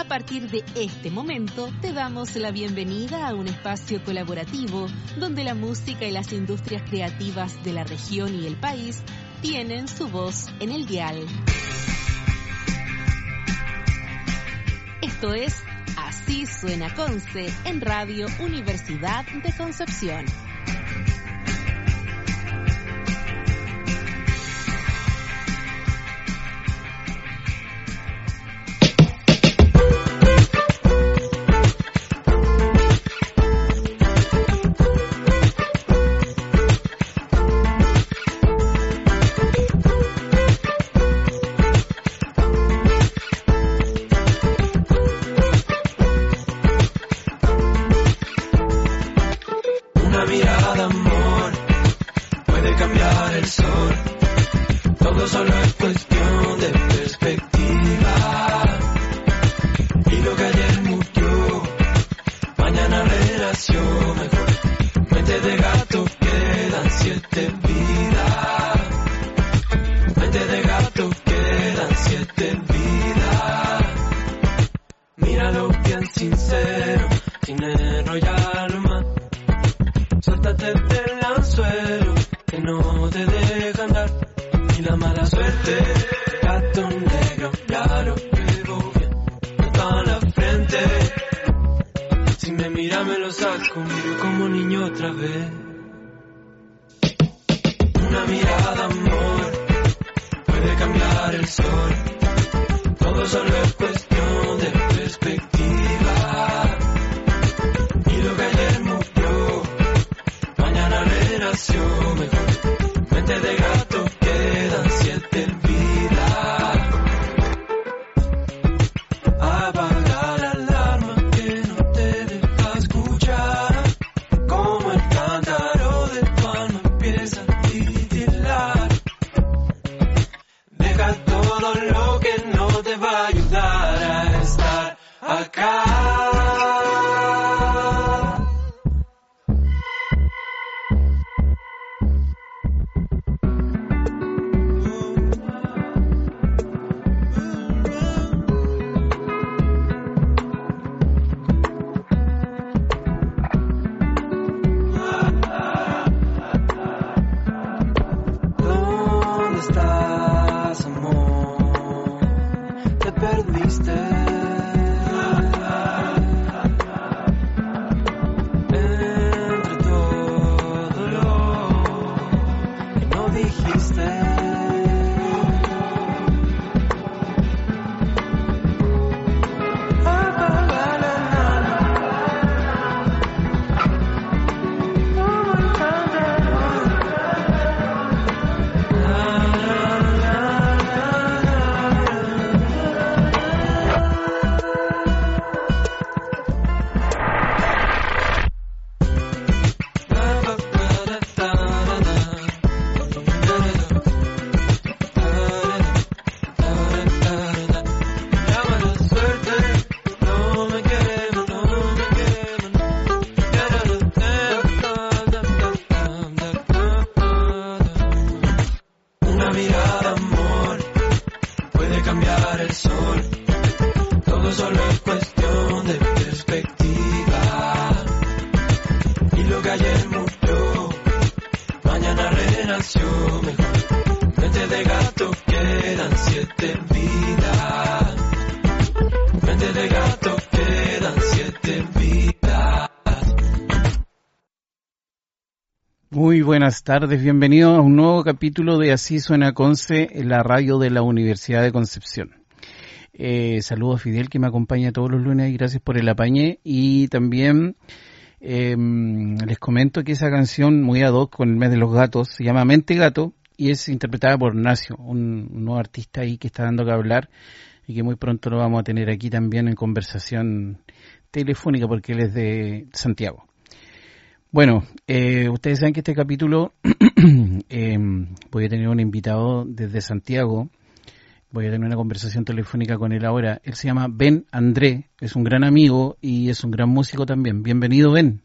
partir de este momento, te damos la bienvenida a un espacio colaborativo donde la música y las industrias creativas de la región y el país tienen su voz en el dial. Esto es Así Suena Conce en Radio Universidad de Concepción. Muy buenas tardes, bienvenidos a un nuevo capítulo de Así Suena Conce, la radio de la Universidad de Concepción. Saludo a Fidel que me acompaña todos los lunes y gracias por el apañe. Y también les comento que esa canción muy ad hoc con el mes de los gatos se llama Mente Gato y es interpretada por Nacio, un nuevo artista ahí que está dando que hablar y que muy pronto lo vamos a tener aquí también en conversación telefónica porque él es de Santiago. Bueno, ustedes saben que este capítulo voy a tener un invitado desde Santiago, voy a tener una conversación telefónica con él ahora. Él se llama Ben André, es un gran amigo y es un gran músico también. Bienvenido, Ben.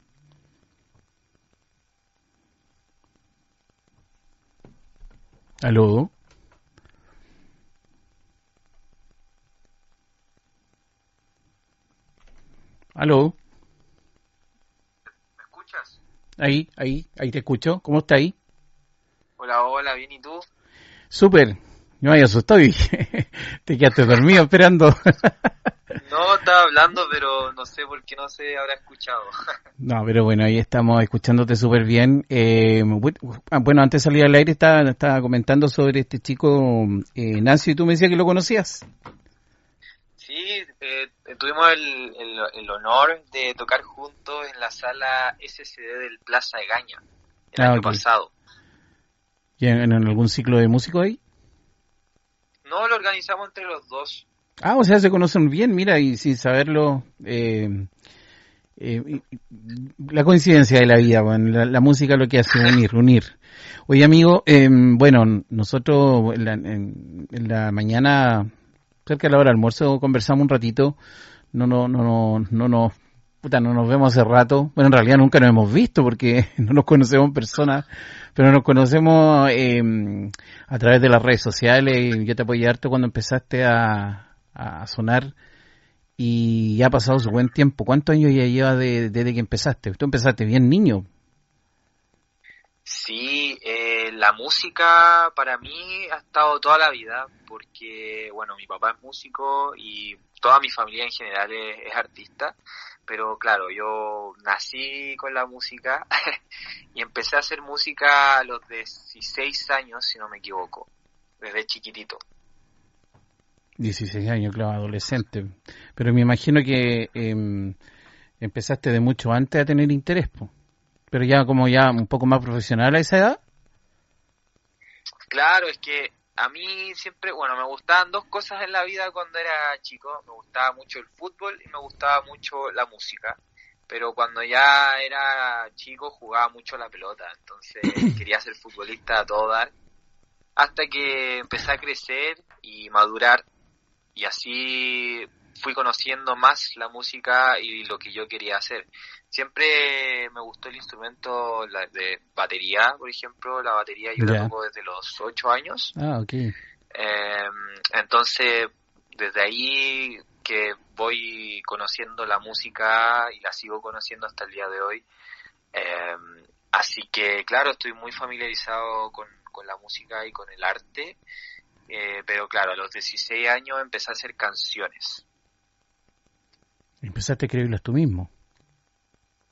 ¿Aló? Aló, ¿Me escuchas? ahí te escucho. ¿Cómo está ahí? Hola, bien, ¿y tú? Súper. Me había asustado y dije, te quedaste dormido esperando. No, estaba hablando, pero no sé por qué no se habrá escuchado. No, pero bueno, ahí estamos escuchándote súper bien. Bueno, antes de salir al aire estaba comentando sobre este chico Nancy, y tú me decías que lo conocías. Sí, tuvimos el honor de tocar juntos en la sala SCD del Plaza Egaña el año Ok. pasado. ¿Y en algún ciclo de músico ahí? No, lo organizamos entre los dos. O sea, se conocen bien, mira, y sin saberlo, la coincidencia de la vida, bueno, la música lo que hace unir. Oye, amigo, bueno, nosotros en la mañana, cerca de la hora del almuerzo, conversamos un ratito, no nos vemos hace rato. Bueno, en realidad nunca nos hemos visto porque no nos conocemos en persona, pero nos conocemos a través de las redes sociales. Y yo te apoyé harto cuando empezaste a sonar y ya ha pasado su buen tiempo. ¿Cuántos años ya lleva desde que empezaste? Tú empezaste bien niño. Sí, la música para mí ha estado toda la vida porque, bueno, mi papá es músico y toda mi familia en general es artista, pero claro, yo nací con la música y empecé a hacer música a los 16 años, si no me equivoco, desde chiquitito. 16 años, claro, adolescente. Pero me imagino que empezaste de mucho antes a tener interés, po. Pero ya como ya un poco más profesional a esa edad. Claro, es que a mí siempre, bueno, me gustaban dos cosas en la vida cuando era chico, me gustaba mucho el fútbol y me gustaba mucho la música, pero cuando ya era chico jugaba mucho la pelota, entonces quería ser futbolista a todo dar, hasta que empecé a crecer y madurar y así fui conociendo más la música y lo que yo quería hacer. Siempre me gustó el instrumento de batería, por ejemplo. La batería yo la Ya. toco desde los 8 años. Ok. Entonces, desde ahí que voy conociendo la música y la sigo conociendo hasta el día de hoy. Eh, Así que, claro, estoy muy familiarizado con la música y con el arte. Pero claro, a los 16 años empecé a hacer canciones. Empezaste a escribirlas tú mismo.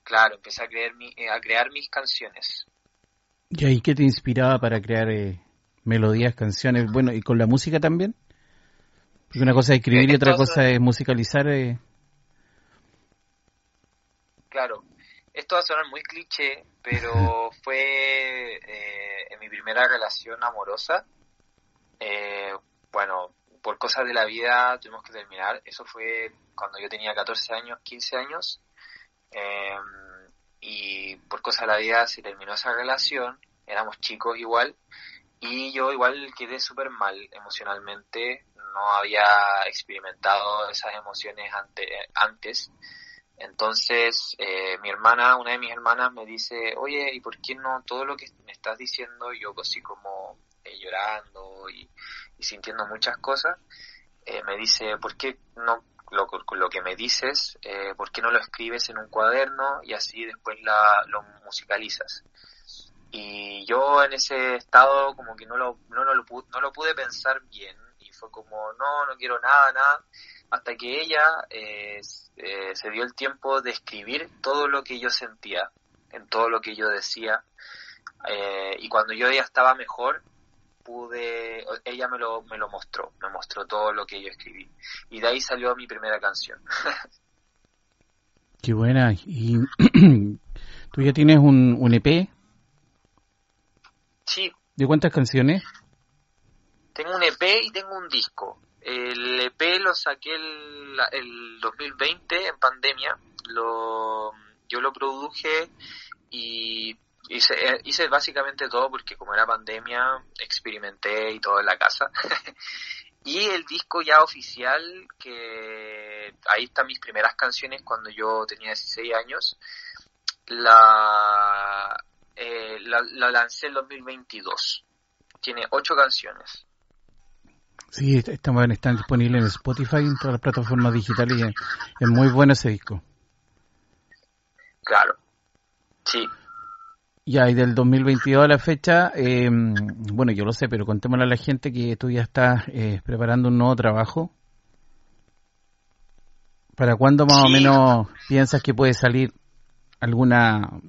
Claro, empecé a crear mis canciones. ¿Y ahí qué te inspiraba para crear melodías, canciones? Bueno, ¿y con la música también? Porque una cosa es escribir y otra Esto, cosa es musicalizar. claro, esto va a sonar muy cliché, pero fue en mi primera relación amorosa. Bueno, por cosas de la vida tuvimos que terminar. Eso fue cuando yo tenía 14 años, 15 años. Eh, y por cosas de la vida se terminó esa relación. Éramos chicos igual. Y yo igual quedé súper mal emocionalmente. No había experimentado esas emociones antes. Entonces, una de mis hermanas me dice, oye, ¿y por qué no todo lo que me estás diciendo, yo así como llorando y sintiendo muchas cosas, me dice, ¿por qué no lo que me dices, por qué no lo escribes en un cuaderno y así después lo musicalizas? Y yo en ese estado como que no lo pude pensar bien y fue como, no quiero nada, hasta que ella se dio el tiempo de escribir todo lo que yo sentía, en todo lo que yo decía, y cuando yo ya estaba mejor, ella me lo me mostró todo lo que yo escribí, y de ahí salió mi primera canción. Qué buena. ¿Y tú ya tienes un EP? Sí, ¿De cuántas canciones? tengo un EP y tengo un disco. El EP lo saqué el 2020 en pandemia. Yo lo produje y hice básicamente todo porque como era pandemia experimenté y todo en la casa. Y el disco ya oficial, que ahí están mis primeras canciones cuando yo tenía 16 años, la lancé en 2022. Tiene 8 canciones. Sí, están disponibles en Spotify y en todas las plataformas digitales y es muy bueno ese disco. Claro, sí. Ya, y del 2022 a la fecha, bueno, yo lo sé, pero contémosle a la gente que tú ya estás preparando un nuevo trabajo. ¿Para cuándo más o Sí, menos piensas que puede salir alguna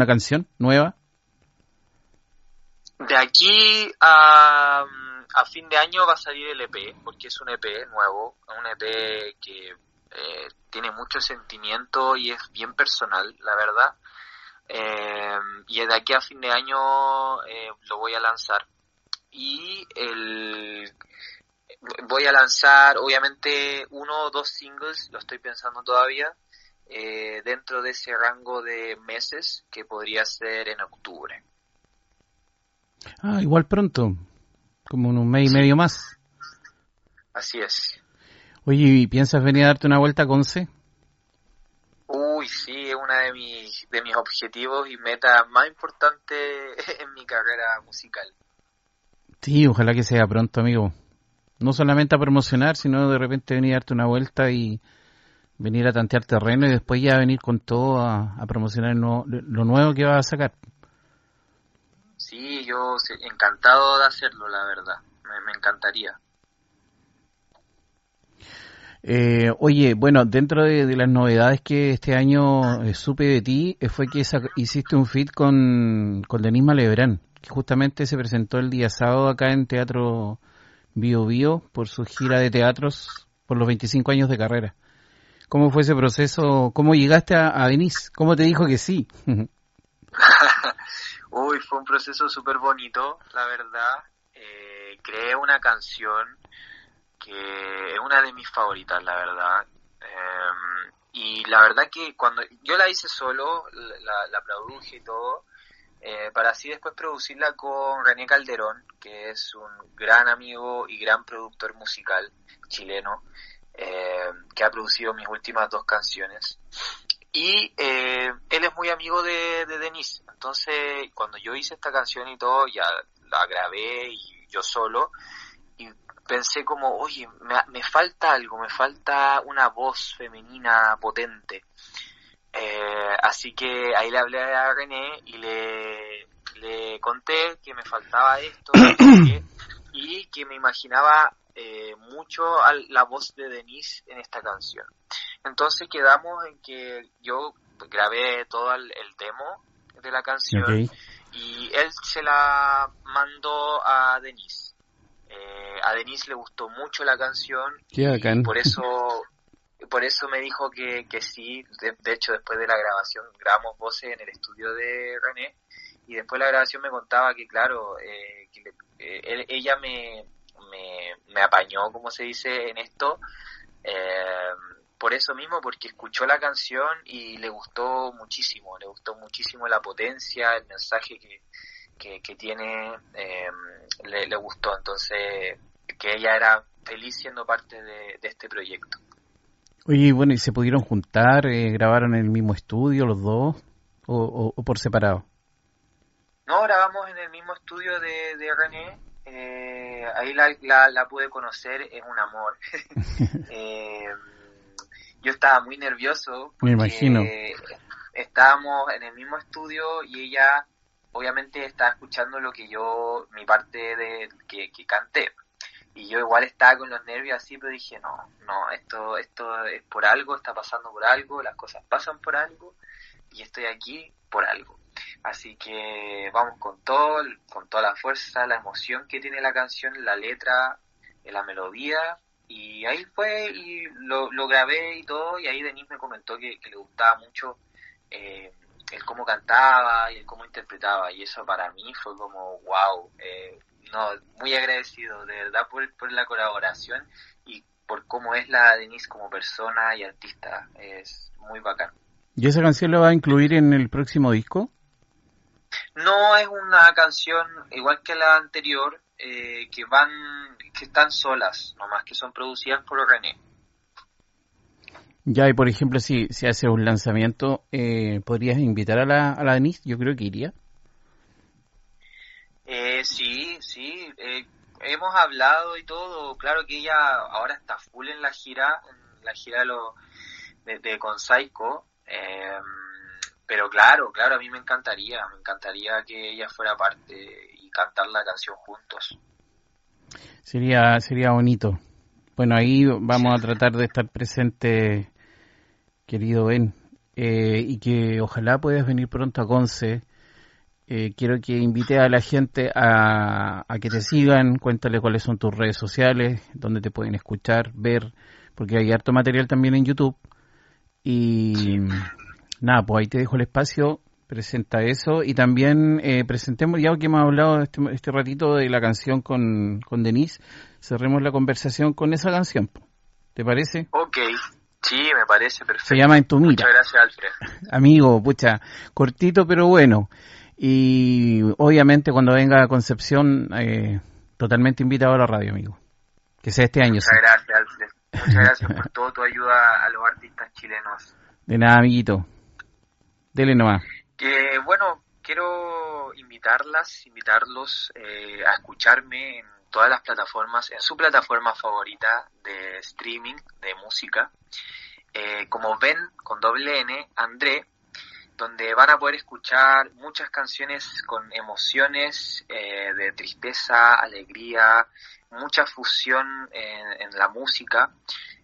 canción nueva? de aquí a fin de año va a salir el EP, porque es un EP nuevo, un EP que tiene mucho sentimiento y es bien personal, la verdad. Y de aquí a fin de año lo voy a lanzar. Y voy a lanzar obviamente 1 o 2 singles, lo estoy pensando todavía, dentro de ese rango de meses que podría ser en octubre. Ah, igual pronto, como en un mes y Sí, medio más. así es. Oye, ¿y piensas venir a darte una vuelta a Conce? Uy, sí, es una de mis objetivos y metas más importantes en mi carrera musical. Sí, ojalá que sea pronto, amigo. No solamente a promocionar, sino de repente venir a darte una vuelta y venir a tantear terreno y después ya venir con todo a promocionar lo nuevo que vas a sacar. Sí, yo encantado de hacerlo, la verdad. Me encantaría. Oye, bueno, dentro de las novedades que este año supe de ti, fue que hiciste un feat con Denise Malebrán, que justamente se presentó el día sábado acá en Teatro Bio Bio por su gira de teatros por los 25 años de carrera. ¿Cómo fue ese proceso? ¿Cómo llegaste a Denise? ¿Cómo te dijo que sí? Uy, fue un proceso súper bonito, la verdad. Creé una canción que es una de mis favoritas, la verdad. Y la verdad que cuando yo la hice solo, la produje y todo, para así después producirla con René Calderón, que es un gran amigo y gran productor musical chileno, que ha producido mis últimas 2 canciones. Y él es muy amigo de Denise, entonces cuando yo hice esta canción y todo, ya la grabé y yo solo, y pensé como, oye, me falta algo, me falta una voz femenina potente. Así que ahí le hablé a René y le conté que me faltaba esto, no sé qué, y que me imaginaba mucho la voz de Denise en esta canción. Entonces quedamos en que yo grabé todo el demo de la canción Ok, y él se la mandó a Denise. A Denise le gustó mucho la canción qué y bacán. por eso me dijo que sí. De hecho, después de la grabación grabamos voces en el estudio de René y después de la grabación me contaba que claro, ella me apañó, como se dice en esto, eh, por eso mismo, porque escuchó la canción y le gustó muchísimo la potencia, el mensaje que tiene, le gustó, entonces que ella era feliz siendo parte de este proyecto. Oye, bueno, ¿y se pudieron juntar? ¿Grabaron en el mismo estudio los dos? ¿O por separado? No, grabamos en el mismo estudio de René, ahí la pude conocer, es un amor. Eh, yo estaba muy nervioso Me imagino. porque estábamos en el mismo estudio y ella obviamente estaba escuchando mi parte que canté. Y yo igual estaba con los nervios así, pero dije, no, esto es por algo, está pasando por algo, las cosas pasan por algo y estoy aquí por algo. Así que vamos con todo, con toda la fuerza, la emoción que tiene la canción, la letra, la melodía. Y ahí fue y lo grabé y todo, y ahí Denise me comentó que le gustaba mucho el cómo cantaba y el cómo interpretaba, y eso para mí fue como wow, no, muy agradecido de verdad por la colaboración y por cómo es la Denise como persona y artista, es muy bacán. ¿Y esa canción la va a incluir en el próximo disco? No es una canción igual que la anterior, que están solas, nomás que son producidas por René. Ya, y por ejemplo, si hace un lanzamiento, ¿podrías invitar a la Denise? Yo creo que iría. Sí, hemos hablado y todo. Claro que ella ahora está full en la gira de Consaico, Pero claro, a mí me encantaría que ella fuera parte y cantar la canción juntos. Sería bonito. Bueno, ahí vamos a tratar de estar presente, querido Ben, y que ojalá puedas venir pronto a Conce. Quiero que invite a la gente a que te sigan, cuéntale cuáles son tus redes sociales, dónde te pueden escuchar, ver, porque hay harto material también en YouTube. Y nada, pues ahí te dejo el espacio, presenta eso y también presentemos, ya que hemos hablado este ratito de la canción con Denise, cerremos la conversación con esa canción, ¿te parece? Ok, sí, me parece perfecto. Se llama En tu mira. Muchas gracias, Alfred. Amigo, pucha, cortito pero bueno. Y obviamente cuando venga a Concepción, totalmente invitado a la radio, amigo. Que sea este año. Muchas gracias, Alfred. Muchas gracias por toda tu ayuda a los artistas chilenos. De nada, amiguito. Dele nomás. Que bueno, quiero invitarlos a escucharme en todas las plataformas, en su plataforma favorita de streaming de música, como Ben con doble N, André, donde van a poder escuchar muchas canciones con emociones de tristeza, alegría, mucha fusión en la música.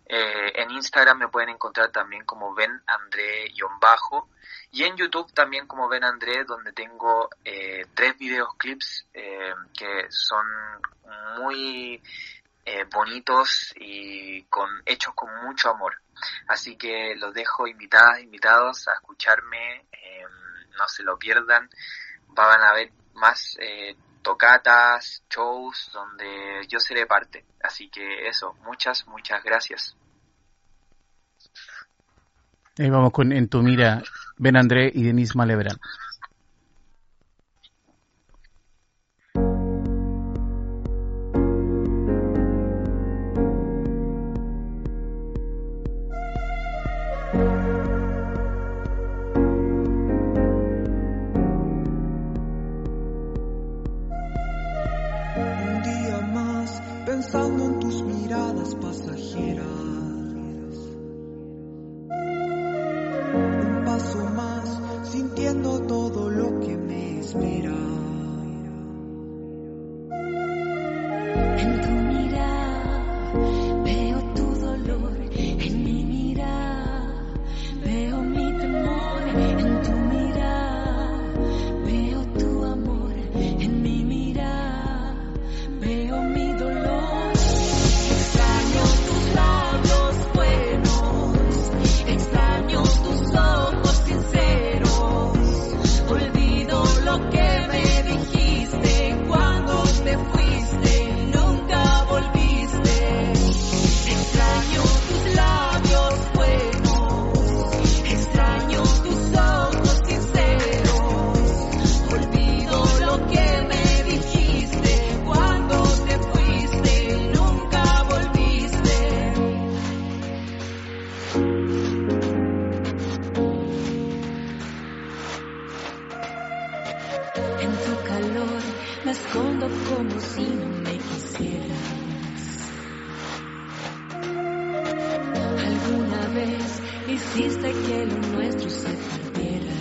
En Instagram me pueden encontrar también como Ben André_ y en YouTube también como Ben André, donde tengo 3 videoclips que son muy bonitos y hechos con mucho amor. Así que los dejo invitados a escucharme, no se lo pierdan. Van a ver más tocatas, shows donde yo seré parte. Así que eso, muchas gracias. Ahí vamos con En tu mira, Ben André y Denise Malebrán. Pensando en tus miradas pasajeras, un paso más, sintiendo todo lo que me espera. En tu mirada veo tu dolor, en mi mirada veo mi temor, en tu mirada veo tu amor, en mi mirada veo mi dolor. Como si no me quisieras. Alguna vez hiciste que lo nuestro se perdiera.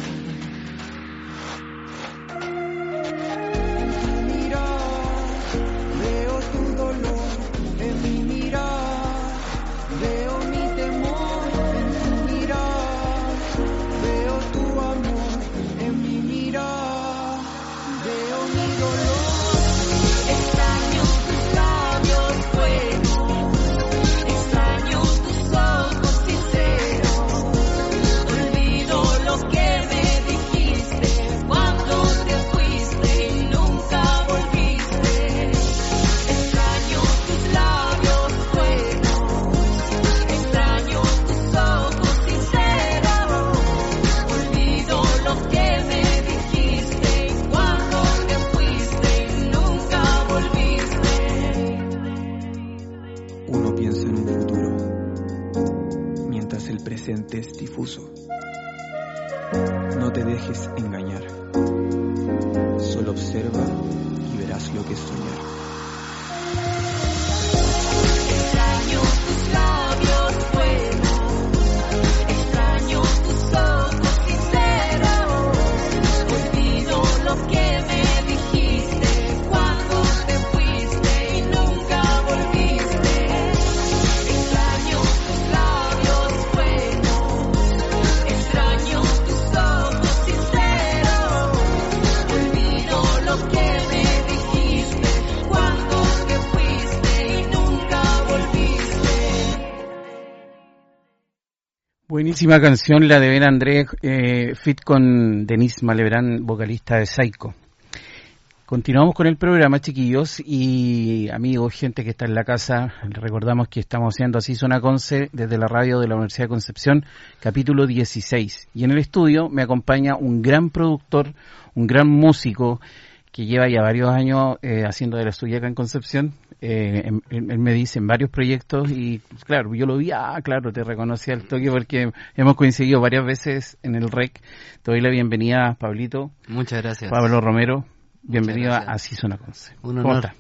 En tu mirar veo tu dolor, en mi mirar veo mi temor, en tu mirar veo tu amor, en mi mirar veo mi dolor. Extraño tus labios buenos, extraño tus ojos sinceros, olvido lo que me dijiste cuando te fuiste y nunca volviste. Extraño tus labios buenos, extraño tus ojos sinceros, olvido lo que me dijiste cuando te fuiste y nunca volviste. Uno piensa en un futuro, mientras el presente es difuso. No te dejes engañar, solo observa y verás lo que es soñar. Extraño tus labios buenos, extraño tus ojos sinceros, Buenísima canción, la de Ben Andrés, fit con Denise Malebrán, vocalista de Psycho. Continuamos con el programa, chiquillos y amigos, gente que está en la casa. Recordamos que estamos haciendo Así Suena Conce desde la radio de la Universidad de Concepción, capítulo 16. Y en el estudio me acompaña un gran productor, un gran músico que lleva ya varios años haciendo de la suya acá en Concepción. Él me dice en varios proyectos y claro, yo lo vi, claro, te reconocí al toque porque hemos coincidido varias veces en el REC. Te doy la bienvenida, Pablito. Muchas gracias. Pablo Romero. Bienvenido a Así Suena Conce. Un honor.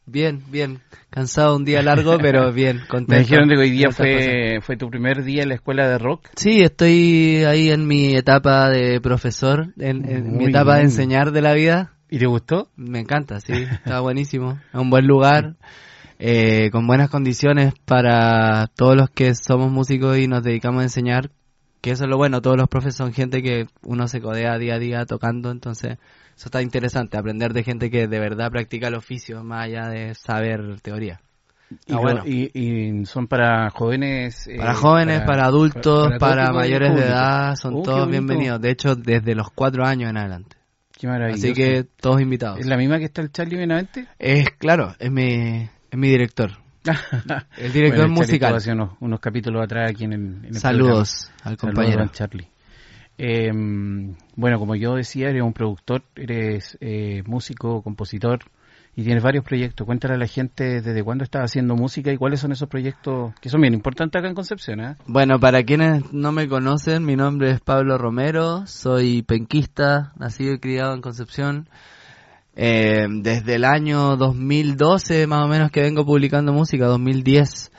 Bien, bien. Cansado, un día largo, pero bien, contento. Me dijeron que hoy día fue tu primer día en la escuela de rock. Sí, estoy ahí en mi etapa de profesor, en mi etapa de enseñar de la vida. ¿Y te gustó? Me encanta, sí, está buenísimo. Es un buen lugar, con buenas condiciones para todos los que somos músicos y nos dedicamos a enseñar, que eso es lo bueno, todos los profes son gente que uno se codea día a día tocando, entonces eso está interesante, aprender de gente que de verdad practica el oficio, más allá de saber teoría. Y son para jóvenes... para jóvenes, para adultos, para mayores de edad, son todos bonito. bienvenidos, de hecho desde los 4 años en adelante. Qué maravilloso. Así que todos invitados. ¿Es la misma que está el Charlie Benavente? Claro, es mi director. El director musical. Hace unos capítulos atrás aquí en el Saludos programa. al compañero. Saludos, Charlie. Bueno, como yo decía, eres un productor, eres músico, compositor y tienes varios proyectos. Cuéntale a la gente desde cuándo estás haciendo música y cuáles son esos proyectos que son bien importantes acá en Concepción, ¿eh? Bueno, para quienes no me conocen, mi nombre es Pablo Romero, soy penquista, nacido y criado en Concepción. Desde el año 2012 más o menos que vengo publicando música, 2010,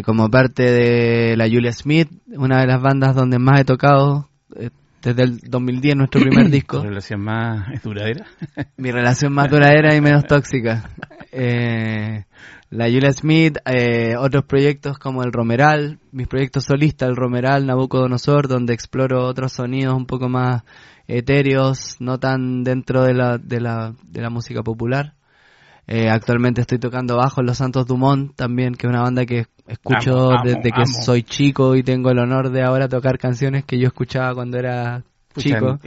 como parte de la Julia Smith, una de las bandas donde más he tocado, desde el 2010, nuestro primer disco. ¿Tu relación más duradera? Mi relación más duradera y menos tóxica. La Julia Smith, otros proyectos como el Romeral, mis proyectos solistas, el Romeral, Nabucodonosor, donde exploro otros sonidos un poco más etéreos, no tan dentro de la música popular. Actualmente estoy tocando bajo en Los Santos Dumont también, que es una banda que escucho desde que soy chico y tengo el honor de ahora tocar canciones que yo escuchaba cuando era chico.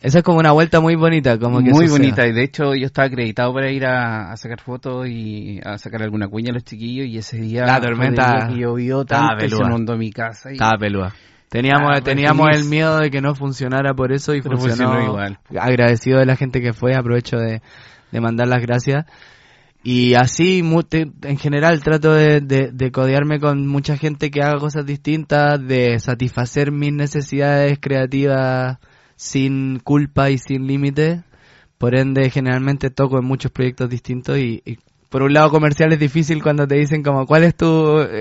Esa es como una vuelta muy bonita, como que muy suceda. bonita, y de hecho yo estaba acreditado para ir a sacar fotos y a sacar alguna cuña a los chiquillos, y ese día la tormenta que llovió tanto y se inundó mi casa. Estaba pelúa. Teníamos el miedo de que no funcionara por eso y funcionó igual. Agradecido de la gente que fue, aprovecho de mandar las gracias. Y así, en general, trato de codearme con mucha gente que haga cosas distintas, de satisfacer mis necesidades creativas sin culpa y sin límite. Por ende, generalmente toco en muchos proyectos distintos y por un lado comercial es difícil cuando te dicen como, ¿cuál es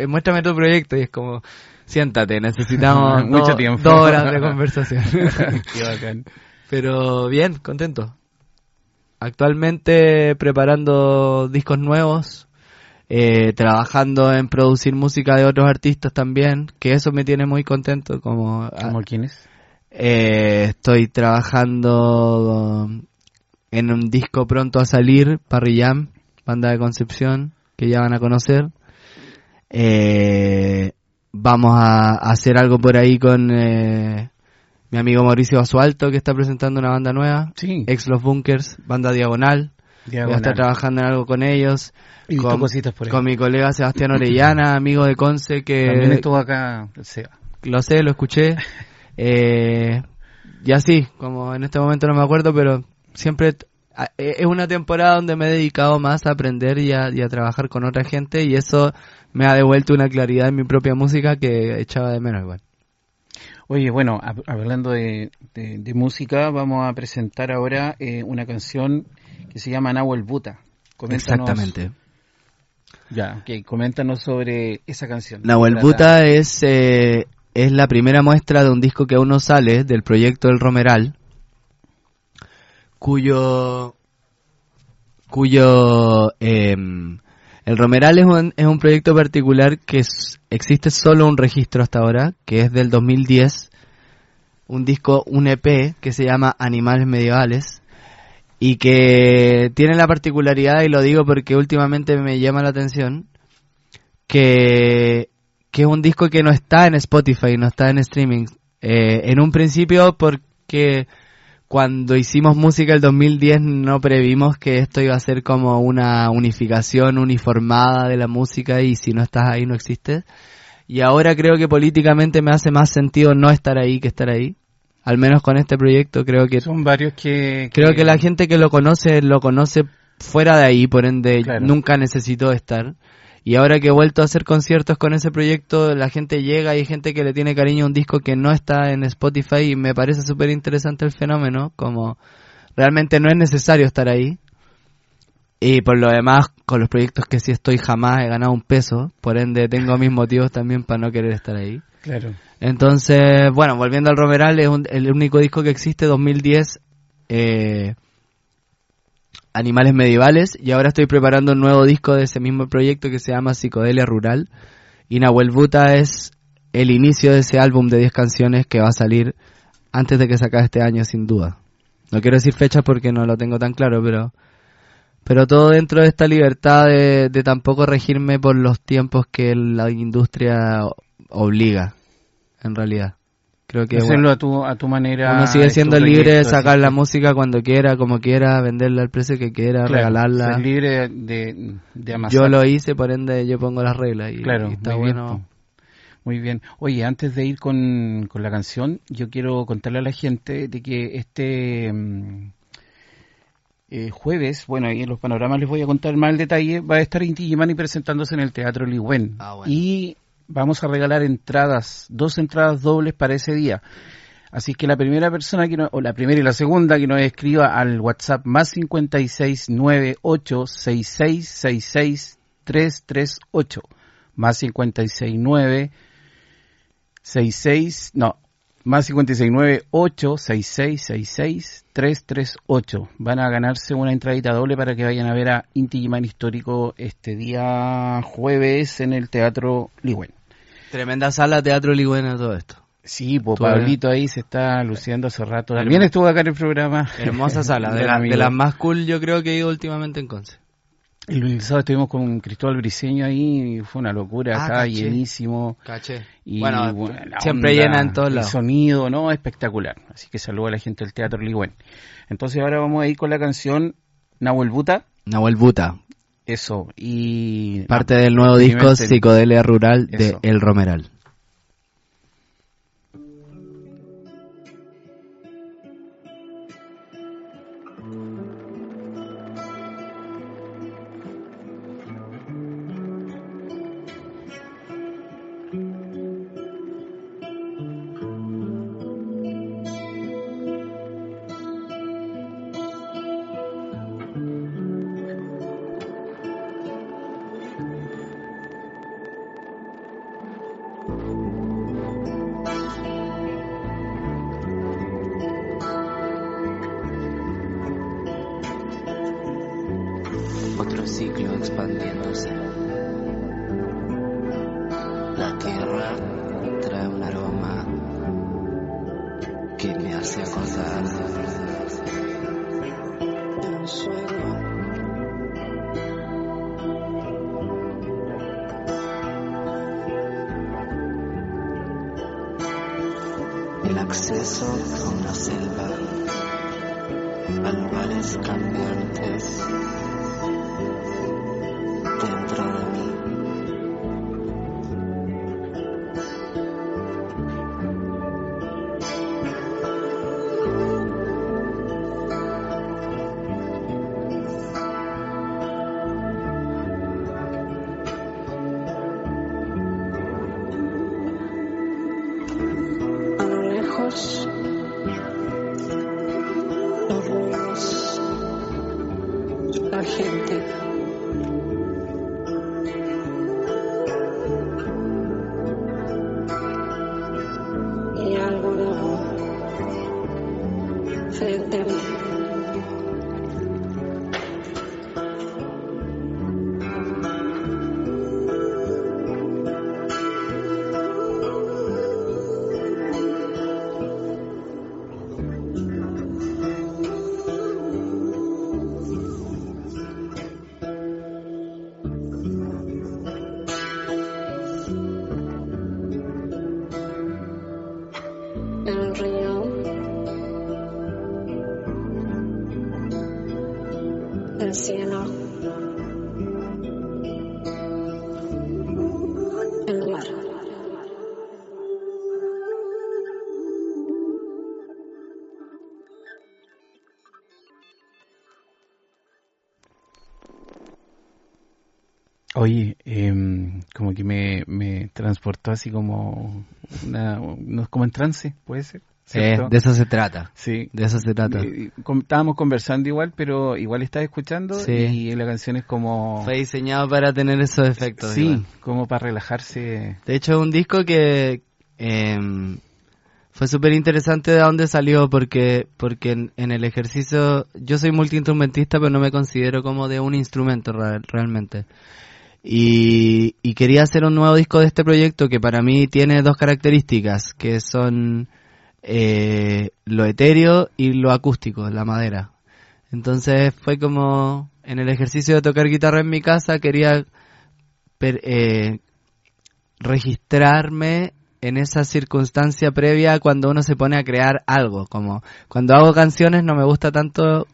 muéstrame tu proyecto? Y es como, siéntate, necesitamos mucho tiempo. 2 horas de conversación. Qué bacán. Pero bien, contento. Actualmente preparando discos nuevos, trabajando en producir música de otros artistas también, que eso me tiene muy contento. ¿Como quiénes? Estoy trabajando en un disco pronto a salir, Parrillam, banda de Concepción, que ya van a conocer. Vamos a hacer algo por ahí con mi amigo Mauricio Basualto, que está presentando una banda nueva, sí. Ex Los Bunkers, banda Diagonal. Voy a estar trabajando en algo con ellos. Y cositas por ahí. Con mi colega Sebastián Orellana, amigo de Conce, que también estuvo acá, lo sé, lo escuché. Y así, como en este momento no me acuerdo, pero siempre es una temporada donde me he dedicado más a aprender y a trabajar con otra gente, y eso me ha devuelto una claridad en mi propia música que echaba de menos igual. Oye, bueno, hablando de música, vamos a presentar ahora una canción que se llama Nahuel Buta. Exactamente. Ya, coméntanos sobre esa canción. Nahuel Buta es la primera muestra de un disco que aún no sale, del proyecto El Romeral, cuyo El Romeral es un proyecto particular que existe solo un registro hasta ahora, que es del 2010, un EP que se llama Animales Medievales, y que tiene la particularidad, y lo digo porque últimamente me llama la atención, que que es un disco que no está en Spotify, no está en streaming. En un principio porque cuando hicimos música el 2010 no previmos que esto iba a ser como una unificación uniformada de la música y si no estás ahí no existes. Y ahora creo que políticamente me hace más sentido no estar ahí que estar ahí. Al menos con este proyecto creo que... Son varios que... Creo que la gente que lo conoce fuera de ahí, por ende nunca necesitó estar. Y ahora que he vuelto a hacer conciertos con ese proyecto, la gente llega y hay gente que le tiene cariño a un disco que no está en Spotify y me parece súper interesante el fenómeno, como realmente no es necesario estar ahí. Y por lo demás, con los proyectos que sí estoy jamás he ganado un peso, por ende tengo mis motivos también para no querer estar ahí. Claro. Entonces, bueno, volviendo al Romeral, es el único disco que existe, 2010, Animales Medievales, y ahora estoy preparando un nuevo disco de ese mismo proyecto que se llama Psicodelia Rural, y Nahuel Buta es el inicio de ese álbum de 10 canciones que va a salir antes de que se acabe este año, sin duda. No quiero decir fechas porque no lo tengo tan claro, pero todo dentro de esta libertad de tampoco regirme por los tiempos que la industria obliga, en realidad. Creo que hacerlo a tu manera. Uno sigue siendo libre de sacar la música cuando quiera, como quiera, venderla al precio que quiera, regalarla. Ser libre de amasar. Yo lo hice, por ende yo pongo las reglas y está muy bueno. Bien. Muy bien. Oye, antes de ir con la canción, yo quiero contarle a la gente de que este jueves, bueno, ahí en los panoramas les voy a contar más el detalle, va a estar Inti Illimani presentándose en el Teatro Ligüen. Bueno. Y vamos a regalar 2 entradas dobles para ese día. Así que la primera persona o la primera y la segunda que nos escriba al WhatsApp más 569-866-66-338. Más 569-866-66-338. Van a ganarse una entradita doble para que vayan a ver a Inti Illimani Histórico este día jueves en el Teatro Ligüen. Tremenda sala, Teatro Ligüen, todo esto. Sí, pues Pablito ahí se está luciendo hace rato. También estuvo acá en el programa. Hermosa sala, de las más cool yo creo que he ido últimamente en Conce. El sábado estuvimos con Cristóbal Briceño ahí, fue una locura, acá llenísimo. Caché. Y bueno siempre llena en todos lados. El sonido, ¿no? Espectacular. Así que saludo a la gente del Teatro Ligüen. Entonces ahora vamos a ir con la canción Nahuel Buta. Nahuel Buta. Eso, y... parte del nuevo disco Psicodelia Rural de El Romeral. Otro ciclo expandiéndose. La tierra trae un aroma que me hace acordar de un sueño. El acceso a una selva, a lugares cambiantes dentro de mí. A lo lejos, los ruidos, la gente. Y algo nuevo frente a mí. el mar. Oye, como que me transportó así como como en trance, puede ser. De eso se trata. Sí. De eso se trata. Estábamos conversando igual, pero igual estás escuchando y la canción es como... Fue diseñado para tener esos efectos. Sí, igual. como para relajarse. De hecho, es un disco que fue súper interesante de dónde salió, porque en el ejercicio... Yo soy multiinstrumentista, pero no me considero como de un instrumento realmente. Y quería hacer un nuevo disco de este proyecto que para mí tiene dos características, que son lo etéreo y lo acústico, la madera. Entonces fue como en el ejercicio de tocar guitarra en mi casa, quería registrarme en esa circunstancia previa cuando uno se pone a crear algo. Como cuando hago canciones no me gusta tanto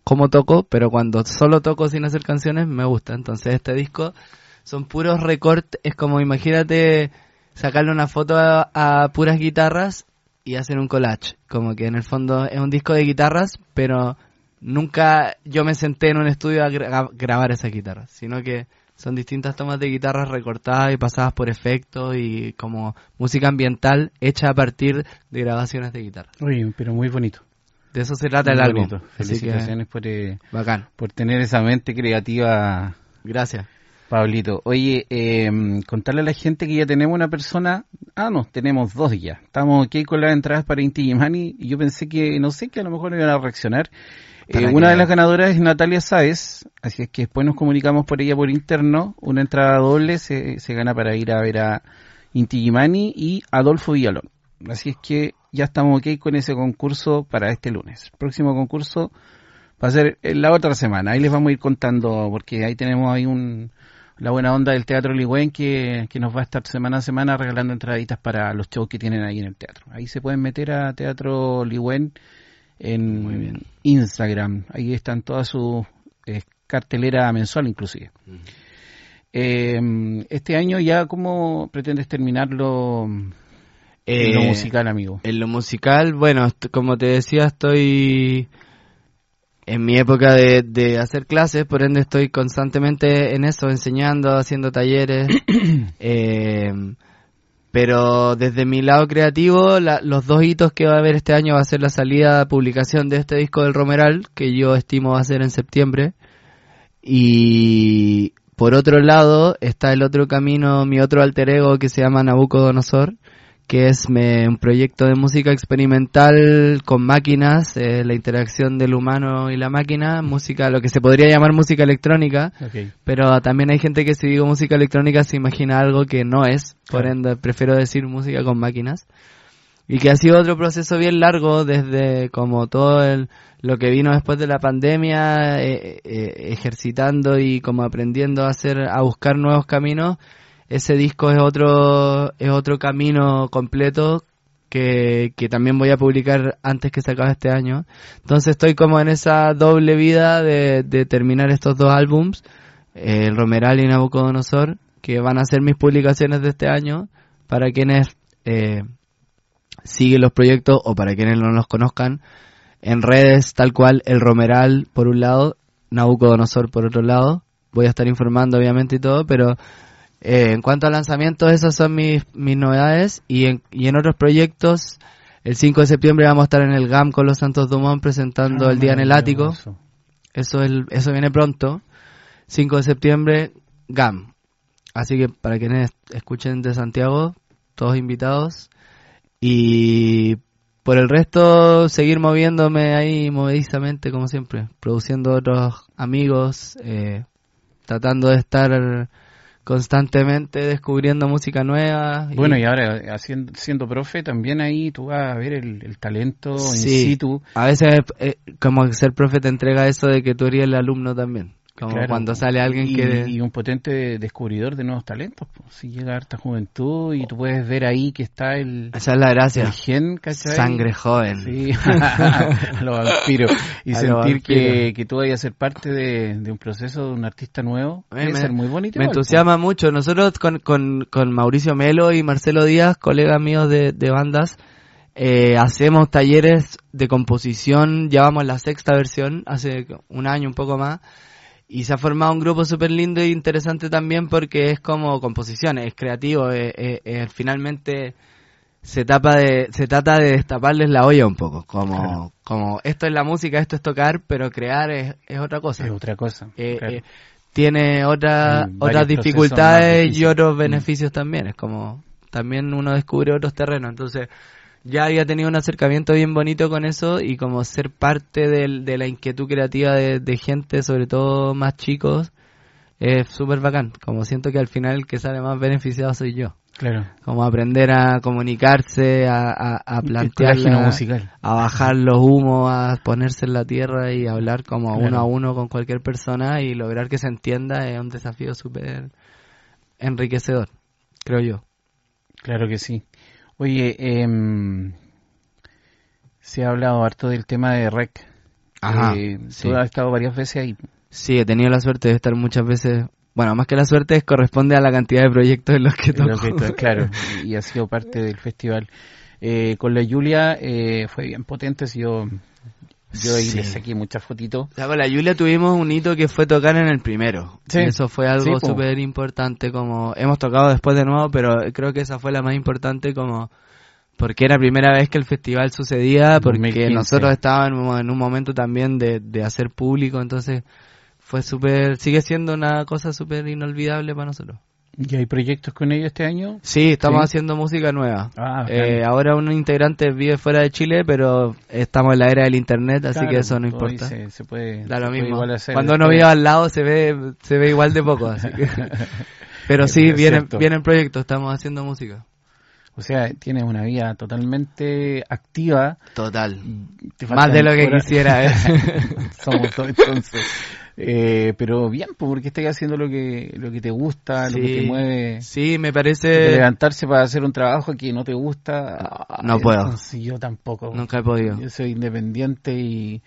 como toco, pero cuando solo toco sin hacer canciones me gusta. Entonces este disco son puros recortes, es como imagínate sacarle una foto a puras guitarras y hacer un collage, como que en el fondo es un disco de guitarras, pero nunca yo me senté en un estudio a grabar esas guitarras, sino que son distintas tomas de guitarras recortadas y pasadas por efectos y como música ambiental hecha a partir de grabaciones de guitarra. Oye, pero muy bonito. De eso se trata el álbum. Felicitaciones bacán. Por tener esa mente creativa. Gracias. Pablito, oye, contarle a la gente que ya tenemos una persona, tenemos dos ya, estamos aquí con las entradas para Inti Illimani y yo pensé que, no sé, que a lo mejor iban a reaccionar. Una de las ganadoras es Natalia Sáez, así es que después nos comunicamos por ella por interno, una entrada doble se gana para ir a ver a Inti Illimani y Adolfo Villalón, así es que ya estamos ok con ese concurso para este lunes. El próximo concurso va a ser la otra semana, ahí les vamos a ir contando porque ahí tenemos ahí la buena onda del Teatro Ligüen que nos va a estar semana a semana regalando entraditas para los shows que tienen ahí en el teatro. Ahí se pueden meter a Teatro Ligüen en Instagram. Ahí están todas sus cartelera mensual inclusive. Este año ya, ¿cómo pretendes terminarlo en lo musical, amigo? En lo musical, bueno, como te decía, estoy en mi época de hacer clases, por ende estoy constantemente en eso, enseñando, haciendo talleres, pero desde mi lado creativo, los dos hitos que va a haber este año va a ser la salida, publicación de este disco del Romeral, que yo estimo va a ser en septiembre, y por otro lado está el otro camino, mi otro alter ego que se llama Nabucodonosor, que es un proyecto de música experimental con máquinas, la interacción del humano y la máquina, música, lo que se podría llamar música electrónica, pero también hay gente que si digo música electrónica se imagina algo que no es, por ende prefiero decir música con máquinas, y que ha sido otro proceso bien largo desde como todo lo que vino después de la pandemia, ejercitando y como aprendiendo a buscar nuevos caminos. Ese disco es otro camino completo que también voy a publicar antes que se acabe este año. Entonces estoy como en esa doble vida de terminar estos dos álbums, el Romeral y Nabucodonosor, que van a ser mis publicaciones de este año para quienes siguen los proyectos o para quienes no los conozcan. En redes tal cual, el Romeral por un lado, Nabucodonosor por otro lado. Voy a estar informando obviamente y todo, pero en cuanto a lanzamientos, esas son mis novedades. Y en otros proyectos, el 5 de septiembre vamos a estar en el GAM con los Santos Dumont presentando El Día en el Ático. Eso viene pronto. 5 de septiembre, GAM. Así que para quienes escuchen de Santiago, todos invitados. Y por el resto, seguir moviéndome ahí movedizamente como siempre. Produciendo otros amigos, tratando de estar constantemente descubriendo música nueva. Bueno, y ahora siendo profe también ahí tú vas a ver el talento in situ. A veces como ser profe te entrega eso de que tú eres el alumno también. Como claro, cuando sale alguien y un potente descubridor de nuevos talentos. Pues. Si llega harta juventud y tú puedes ver ahí que está esa es la gracia. El gen, ¿cachai? Sangre joven. Sí, a los vampiros. Y sentir que tú vayas a ser parte de un proceso de un artista nuevo, debe ser muy bonito. Me entusiasma mucho. Nosotros con Mauricio Melo y Marcelo Díaz, colegas míos de bandas, hacemos talleres de composición, llevamos la 6ª versión, hace un año, un poco más. Y se ha formado un grupo súper lindo e interesante también porque es como composición, es creativo, finalmente se trata de destaparles la olla un poco, como esto es la música, esto es tocar, pero crear es otra cosa. Es otra cosa. Claro. Tiene otras dificultades y otros beneficios también, es como también uno descubre otros terrenos, entonces ya había tenido un acercamiento bien bonito con eso y como ser parte de la inquietud creativa de gente, sobre todo más chicos, es súper bacán. Como siento que al final el que sale más beneficiado soy yo. Claro. Como aprender a comunicarse, a plantear, a bajar los humos, a ponerse en la tierra y hablar como uno a uno con cualquier persona y lograr que se entienda es un desafío súper enriquecedor, creo yo. Claro que sí. Oye, se ha hablado harto del tema de REC. Ajá, tú has estado varias veces ahí. Sí, he tenido la suerte de estar muchas veces. Bueno, más que la suerte corresponde a la cantidad de proyectos en los que toco. Claro, y ha sido parte del festival. Con la Julia fue bien potente, yo ahí le saqué muchas fotitos. O sea, con la Julia tuvimos un hito que fue tocar en el primero. Sí. Eso fue algo súper importante, como hemos tocado después de nuevo, pero creo que esa fue la más importante como porque era la primera vez que el festival sucedía, porque 2015. Nosotros estábamos en un momento también de hacer público, entonces fue sigue siendo una cosa súper inolvidable para nosotros. ¿Y hay proyectos con ellos este año? Sí, estamos haciendo música nueva. Ahora un integrante vive fuera de Chile, pero estamos en la era del internet, así que eso no importa. Se puede, da lo mismo. Igual hacer cuando uno vive al lado se ve igual de poco, así que pero sí, vienen proyectos, estamos haciendo música. O sea, tienes una vida totalmente activa. Total. Más de lo que quisiera. Somos todos entonces. Pero bien, porque estás haciendo lo que te gusta, lo que te mueve. Sí, me parece. Levantarse para hacer un trabajo que no te gusta. No puedo. Yo tampoco. Nunca he podido. Yo soy independiente y.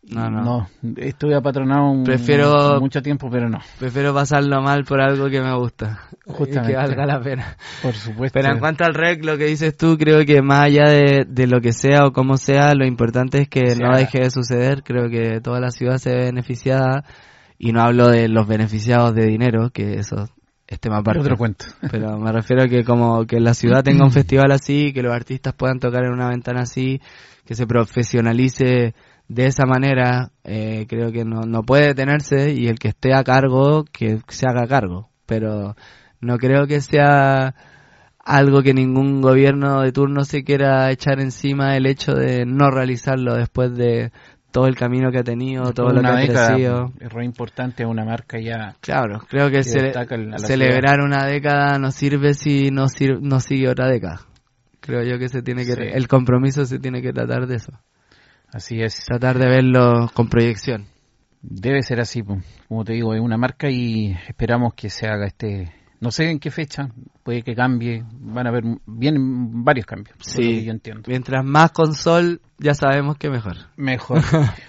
No. Estuve apatronado mucho tiempo, pero no. Prefiero pasarlo mal por algo que me gusta. Justamente. Que valga la pena. Por supuesto. Pero en cuanto al REC, lo que dices tú, creo que más allá de lo que sea o como sea, lo importante es que no deje de suceder. Creo que toda la ciudad se ve beneficiada. Y no hablo de los beneficiados de dinero, que eso es tema aparte. Otro cuento. Pero me refiero a que como que la ciudad tenga un festival así, que los artistas puedan tocar en una ventana así, que se profesionalice de esa manera, creo que no puede detenerse y el que esté a cargo, que se haga cargo. Pero no creo que sea algo que ningún gobierno de turno se quiera echar encima, el hecho de no realizarlo después de todo el camino que ha tenido, después todo lo que ha crecido. Es re importante, una marca ya. Claro, creo que celebrar una década no sirve si no sigue otra década. Creo yo que el compromiso se tiene que tratar de eso. Así es. Tratar de verlo con proyección. Debe ser así, como te digo, es una marca y esperamos que se haga no sé en qué fecha, puede que cambie, vienen varios cambios. Sí, yo entiendo. Mientras más con sol, ya sabemos que mejor.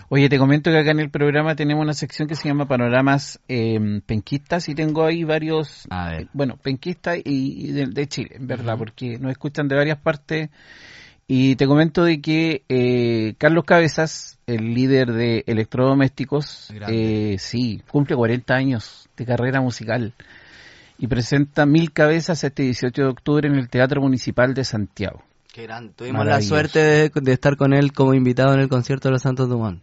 Oye, te comento que acá en el programa tenemos una sección que se llama Panoramas Penquistas y tengo ahí varios, penquistas y de Chile, en verdad, porque nos escuchan de varias partes. Y te comento de que Carlos Cabezas, el líder de Electrodomésticos, cumple 40 años de carrera musical y presenta 1000 Cabezas este 18 de octubre en el Teatro Municipal de Santiago. Qué grande. Tuvimos la suerte de estar con él como invitado en el concierto de los Santos Dumont,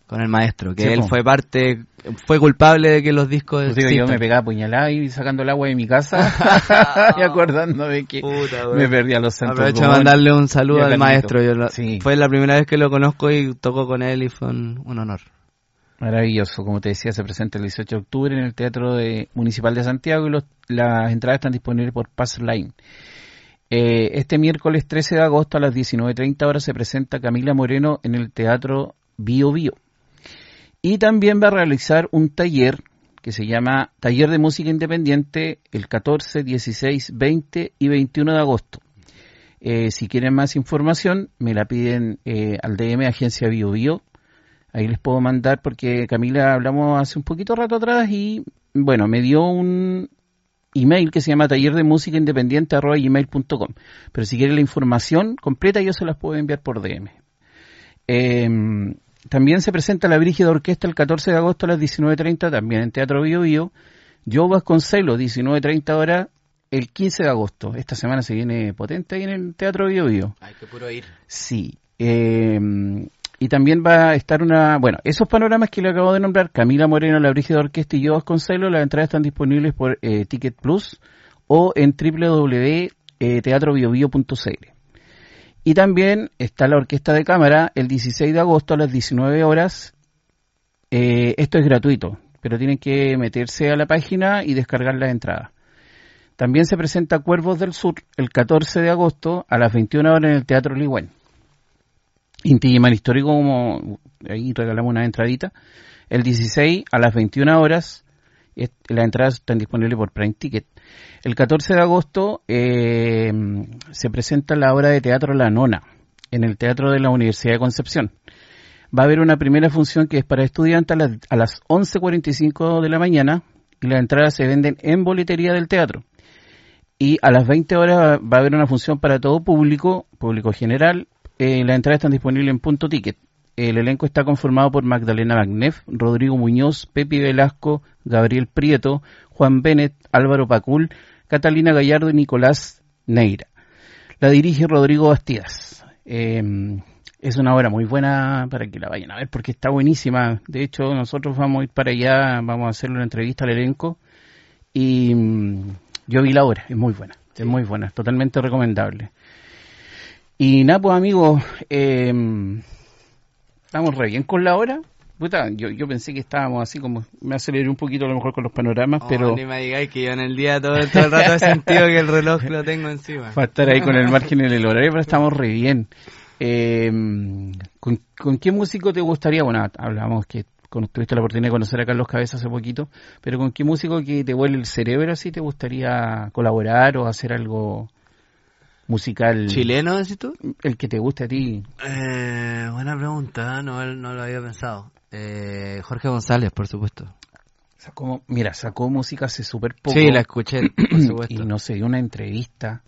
con el maestro, que él fue culpable de que los discos existan. Yo me pegaba puñalada y sacando el agua de mi casa y acordando de que me perdí a los Santos Dumont. Aprovecho de mandarle un saludo al maestro. Fue la primera vez que lo conozco y toco con él y fue un honor. Maravilloso, como te decía, se presenta el 18 de octubre en el Teatro Municipal de Santiago y las entradas están disponibles por Passline. Este miércoles 13 de agosto a las 19:30 horas se presenta Camila Moreno en el Teatro Bio Bio. Y también va a realizar un taller que se llama Taller de Música Independiente el 14, 16, 20 y 21 de agosto. Si quieren más información, me la piden al DM Agencia Bio Bio. Ahí les puedo mandar porque Camila hablamos hace un poquito rato atrás y bueno, me dio un email que se llama tallerdemusicaindependiente@gmail.com. Pero si quieren la información completa yo se las puedo enviar por DM. También se presenta la Brígida Orquesta el 14 de agosto a las 19:30, también en Teatro Bio Bio. Joe Vasconcelos, 19:30 horas, el 15 de agosto. Esta semana se viene potente ahí en el Teatro Bio Bio. Hay que puro ir. Sí. Y también va a estar esos panoramas que le acabo de nombrar, Camila Moreno, la Brígida Orquesta y Joe Vasconcelos, las entradas están disponibles por Ticket Plus o en www.teatrobiobio.cl. Y también está la Orquesta de Cámara el 16 de agosto a las 19 horas. Esto es gratuito, pero tienen que meterse a la página y descargar las entradas. También se presenta Cuervos del Sur el 14 de agosto a las 21 horas en el Teatro Ligüen. Inti Guimán Histórico, como ahí regalamos una entradita. El 16 a las 21 horas, las entradas están disponibles por Prime Ticket. El 14 de agosto se presenta la obra de teatro La Nona en el Teatro de la Universidad de Concepción. Va a haber una primera función que es para estudiantes a las 11:45 de la mañana y las entradas se venden en boletería del teatro. Y a las 20 horas va a haber una función para todo público general. Las entradas están disponibles en Punto Ticket. El elenco está conformado por Magdalena Magnef, Rodrigo Muñoz, Pepi Velasco, Gabriel Prieto, Juan Bennett, Álvaro Pacul, Catalina Gallardo y Nicolás Neira. La dirige Rodrigo Bastidas. Es una obra muy buena para que la vayan a ver porque está buenísima. De hecho, nosotros vamos a ir para allá, vamos a hacerle una entrevista al elenco y yo vi la obra, es muy buena, sí. Es muy buena, totalmente recomendable. Y nada, pues amigos, estamos re bien con la hora. Puta, yo pensé que estábamos así como, me aceleré un poquito a lo mejor con los panoramas, pero... Ni me digáis que yo en el día todo el rato he sentido que el reloj lo tengo encima. Para estar ahí con el margen en el horario, pero estamos re bien. ¿Con qué músico te gustaría? Bueno, hablamos que tuviste la oportunidad de conocer a Carlos Cabeza hace poquito, pero ¿con qué músico que te vuele el cerebro así te gustaría colaborar o hacer algo musical? ¿Chileno, decís tú? El que te guste a ti. Buena pregunta, no lo había pensado. Jorge González, por supuesto. Sacó música hace súper poco. Sí, la escuché, por supuesto. Y no sé, dio una entrevista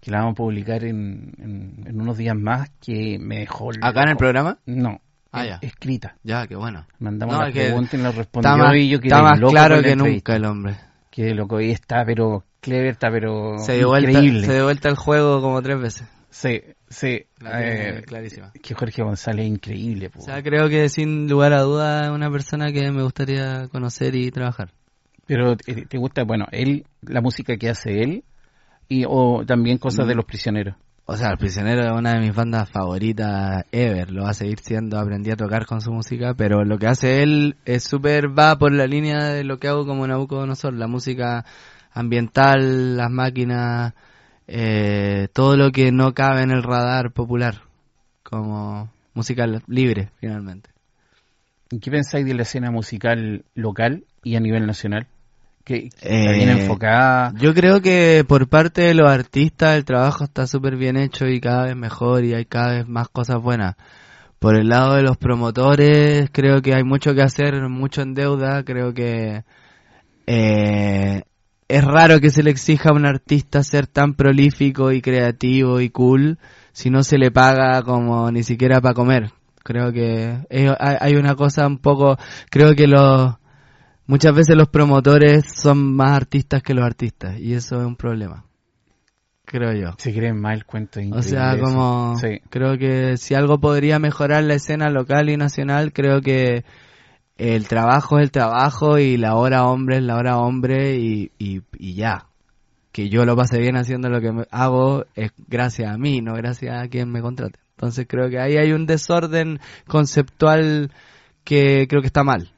que la vamos a publicar en unos días más que me dejó... ¿Acá en el programa? No. Ya. Escrita. Ya, qué bueno. Mandamos la pregunta y nos respondió y yo quedé está más loco claro que nunca el hombre. Que loco, y está pero clever, está pero se increíble. Se dio vuelta el juego como 3 veces. Sí. Clarísima. Que Jorge González es increíble. O sea, creo que sin lugar a duda es una persona que me gustaría conocer y trabajar. Pero ¿te gusta, la música que hace él o también cosas de Los Prisioneros? O sea, Los Prisioneros es una de mis bandas favoritas ever, lo va a seguir siendo, aprendí a tocar con su música, pero lo que hace él es va por la línea de lo que hago como Nabucodonosor, la música ambiental, las máquinas, todo lo que no cabe en el radar popular, como música libre, finalmente. ¿Y qué pensáis de la escena musical local y a nivel nacional? Que está bien enfocada. Yo creo que por parte de los artistas el trabajo está súper bien hecho y cada vez mejor y hay cada vez más cosas buenas. Por el lado de los promotores creo que hay mucho que hacer, mucho en deuda. Creo que es raro que se le exija a un artista ser tan prolífico y creativo y cool si no se le paga como ni siquiera para comer. Creo que hay una cosa un poco... Creo que muchas veces los promotores son más artistas que los artistas y eso es un problema, creo yo. Se creen mal el cuento. O sea, como sí. Creo que si algo podría mejorar la escena local y nacional, creo que el trabajo es el trabajo y la hora hombre es la hora hombre y ya. Que yo lo pase bien haciendo lo que hago es gracias a mí, no gracias a quien me contrate. Entonces creo que ahí hay un desorden conceptual que creo que está mal.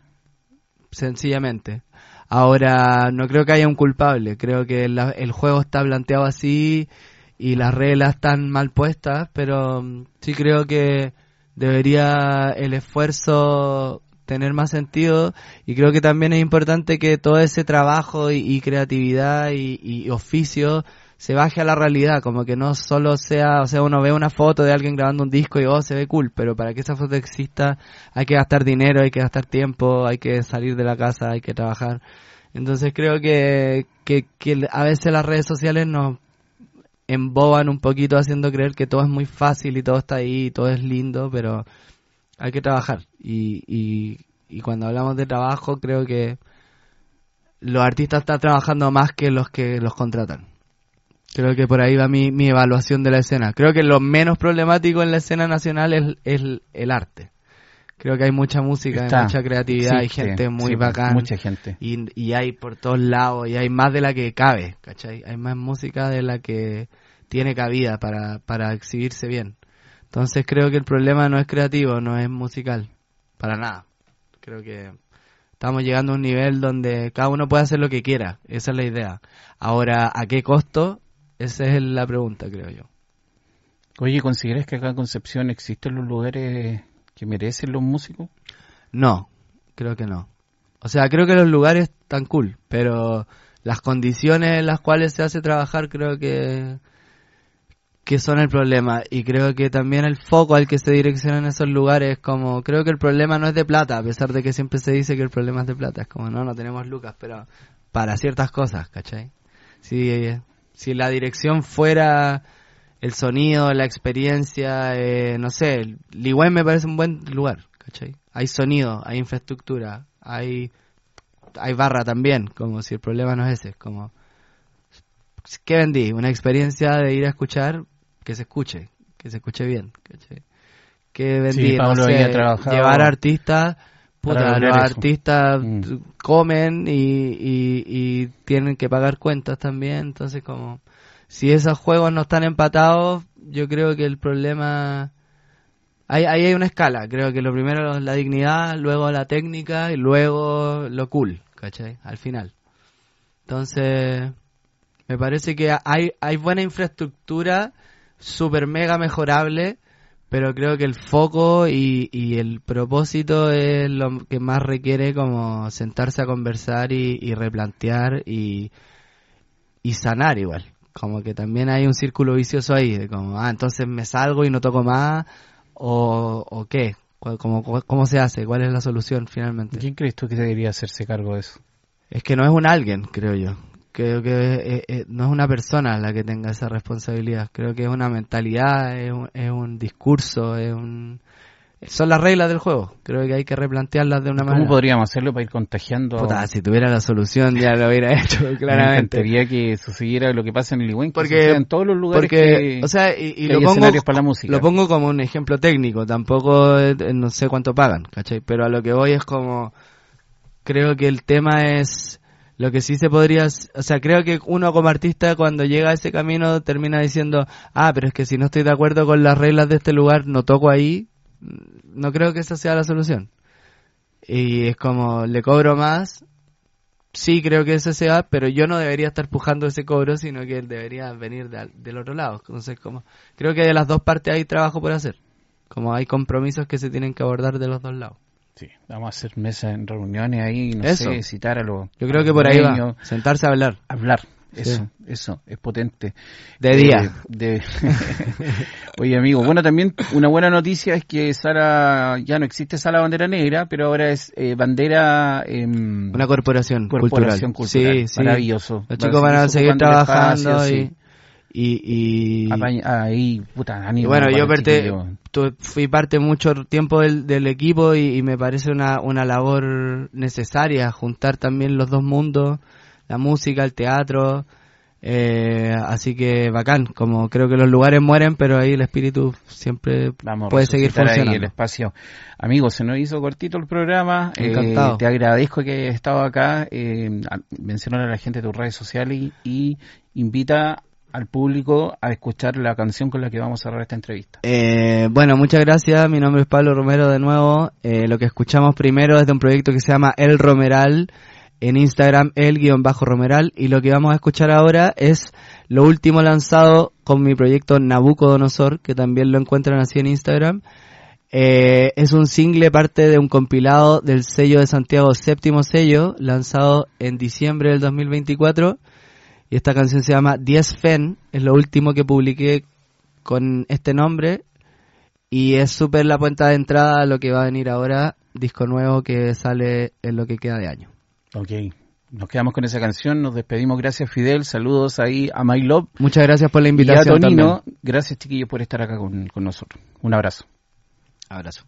Sencillamente. Ahora, no creo que haya un culpable. Creo que el juego está planteado así y las reglas están mal puestas, pero sí creo que debería el esfuerzo tener más sentido, y creo que también es importante que todo ese trabajo y creatividad y oficio se baje a la realidad, como que no solo sea, o sea, uno ve una foto de alguien grabando un disco y se ve cool, pero para que esa foto exista hay que gastar dinero, hay que gastar tiempo, hay que salir de la casa, hay que trabajar. Entonces creo que a veces las redes sociales nos emboban un poquito haciendo creer que todo es muy fácil y todo está ahí y todo es lindo, pero hay que trabajar. Y cuando hablamos de trabajo, creo que los artistas están trabajando más que los contratan. Creo que por ahí va mi evaluación de la escena. Creo que lo menos problemático en la escena nacional es el arte. Creo que hay mucha música, hay mucha creatividad, hay gente muy bacán. Mucha gente. Y hay por todos lados, y hay más de la que cabe, ¿cachai? Hay más música de la que tiene cabida para exhibirse bien. Entonces creo que el problema no es creativo, no es musical, para nada. Creo que estamos llegando a un nivel donde cada uno puede hacer lo que quiera, esa es la idea. Ahora, ¿a qué costo? Esa es la pregunta, creo yo. Oye, ¿consideras que acá en Concepción existen los lugares que merecen los músicos? No, creo que no. O sea, creo que los lugares están cool, pero las condiciones en las cuales se hace trabajar creo que son el problema. Y creo que también el foco al que se direccionan esos lugares, como creo que el problema no es de plata, a pesar de que siempre se dice que el problema es de plata. Es como, no tenemos lucas, pero para ciertas cosas, ¿cachai? Si la dirección fuera el sonido, la experiencia, no sé, Ligüen me parece un buen lugar, ¿cachai? Hay sonido, hay infraestructura, hay barra también, como si el problema no es ese, como, ¿qué vendí? Una experiencia de ir a escuchar, que se escuche bien, ¿cachai? ¿Qué vendí? Sí, Pablo, no sé, llevar artistas, los artistas comen y tienen que pagar cuentas también, entonces como si esos juegos no están empatados, yo creo que el problema ahí hay una escala. Creo que lo primero es la dignidad, luego la técnica y luego lo cool, ¿cachai? Al final. Entonces me parece que hay buena infraestructura, super mega mejorable, pero creo que el foco y el propósito es lo que más requiere, como sentarse a conversar y replantear y sanar igual. Como que también hay un círculo vicioso ahí, de como, entonces me salgo y no toco más, o qué, ¿cómo se hace? ¿Cuál es la solución finalmente? ¿Quién crees tú que debería hacerse cargo de eso? Es que no es un alguien, creo yo. Creo que no es una persona la que tenga esa responsabilidad. Creo que es una mentalidad, es un discurso, son las reglas del juego. Creo que hay que replantearlas de una manera. ¿Cómo podríamos hacerlo para ir contagiando? Puta, si tuviera la solución ya lo hubiera hecho, claramente. Me encantaría que sucediera lo que pasa en el Ligüen, que suceda en todos los lugares o sea, y lo pongo, para la música. Lo pongo como un ejemplo técnico, tampoco no sé cuánto pagan, ¿cachai? Pero a lo que voy es como, creo que el tema es lo que sí se podría, o sea, creo que uno como artista cuando llega a ese camino termina diciendo, pero es que si no estoy de acuerdo con las reglas de este lugar, no toco ahí. No creo que esa sea la solución. Y es como, le cobro más, sí creo que ese sea, pero yo no debería estar pujando ese cobro, sino que él debería venir del otro lado. Entonces, como, creo que de las dos partes hay trabajo por hacer. Como hay compromisos que se tienen que abordar de los dos lados. Sí, vamos a hacer mesas en reuniones ahí, no eso. sé, citar a los... Yo creo que por ahí va, sentarse a hablar. Eso es potente. De día. Oye, amigo, bueno, también una buena noticia es que ya no existe Sala Bandera Negra, pero ahora es bandera... una corporación cultural. Sí, maravilloso. Los chicos van a seguir trabajando y bueno, yo fui parte mucho tiempo del equipo y me parece una labor necesaria, juntar también los dos mundos, la música, el teatro, así que bacán, como creo que los lugares mueren, pero ahí el espíritu siempre puede seguir funcionando. Ahí el espacio. Amigos, se nos hizo cortito el programa. Encantado. Te agradezco que hayas estado acá. Menciona a la gente de tus redes sociales y invita al público a escuchar la canción con la que vamos a cerrar esta entrevista. Bueno, muchas gracias. Mi nombre es Pablo Romero de nuevo. Lo que escuchamos primero es de un proyecto que se llama El Romeral. En Instagram, el_Romeral. Y lo que vamos a escuchar ahora es lo último lanzado con mi proyecto Nabucodonosor, que también lo encuentran así en Instagram. Es un single parte de un compilado del sello de Santiago, Séptimo Sello, lanzado en diciembre del 2024. Y esta canción se llama 10 Fen, es lo último que publiqué con este nombre. Y es súper la puerta de entrada a lo que va a venir ahora, disco nuevo que sale en lo que queda de año. Ok, nos quedamos con esa canción, nos despedimos. Gracias, Fidel, saludos ahí a My Love. Muchas gracias por la invitación. Y a Tonino, también. Gracias, chiquillos, por estar acá con nosotros. Un abrazo. Abrazo.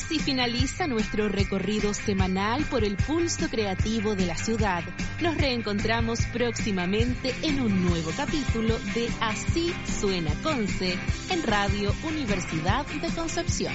Así finaliza nuestro recorrido semanal por el pulso creativo de la ciudad. Nos reencontramos próximamente en un nuevo capítulo de Así Suena Conce en Radio Universidad de Concepción.